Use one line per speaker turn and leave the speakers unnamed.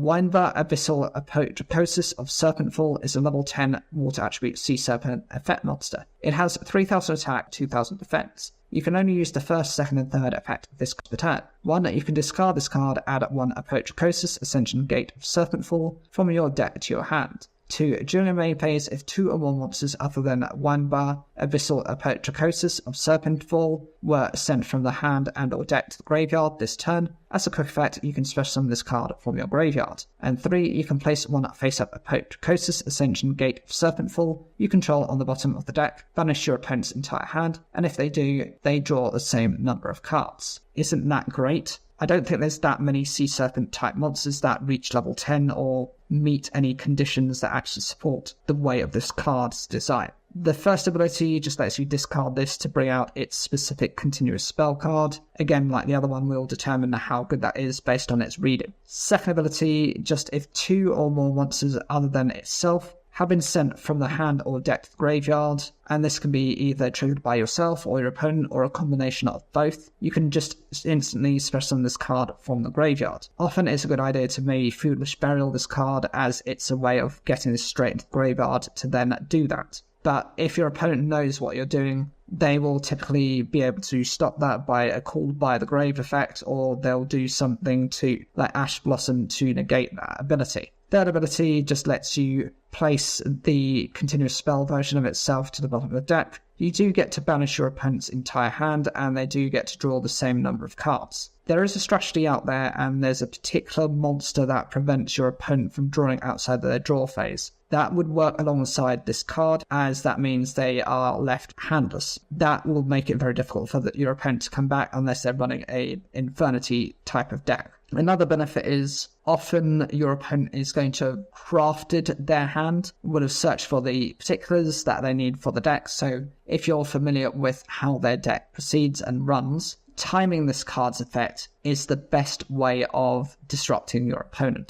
Yuanba, abyssal apokadrosis of serpentfall is a level 10 water attribute sea serpent effect monster. It has 3000 attack, 2000 defense. You can only use the first, second, and third effect of this card per turn. 1. You can discard this card, add 1 apokadrosis, Ascension Gate of Serpentfall, from your deck to your hand. 2. During a main phase, if 2 or more monsters other than Yuanba, abyssal apokadrosis of Serpentfall were sent from the hand and or deck to the graveyard this turn, as a quick effect, you can special summon this card from your graveyard. And 3. You can place 1 face-up apokadrosis, Ascension Gate of Serpentfall you control on the bottom of the deck, banish your opponent's entire hand, and if they do, they draw the same number of cards. Isn't that great? I don't think there's that many Sea Serpent type monsters that reach level 10 or meet any conditions that actually support the way of this card's design. The first ability just lets you discard this to bring out its specific continuous spell card. Again, like the other one, we'll determine how good that is based on its reading. Second ability, just if 2 or more monsters other than itself have been sent from the hand or deck to the graveyard, and this can be either triggered by yourself or your opponent or a combination of both, you can just instantly special summon this card from the graveyard. Often it's a good idea to maybe Foolish Burial this card, as it's a way of getting this straight into the graveyard to then do that. But if your opponent knows what you're doing, they will typically be able to stop that by a Called by the Grave effect, or they'll do something to, like Ash Blossom, to negate that ability. Third ability just lets you place the continuous spell version of itself to the bottom of the deck. You do get to banish your opponent's entire hand, and they do get to draw the same number of cards. There is a strategy out there, and there's a particular monster that prevents your opponent from drawing outside of their draw phase. That would work alongside this card, as that means they are left handless. That will make it very difficult for your opponent to come back unless they're running an Infernity type of deck. Another benefit is often your opponent is going to have crafted their hand, would have searched for the particulars that they need for the deck, so if you're familiar with how their deck proceeds and runs, timing this card's effect is the best way of disrupting your opponent.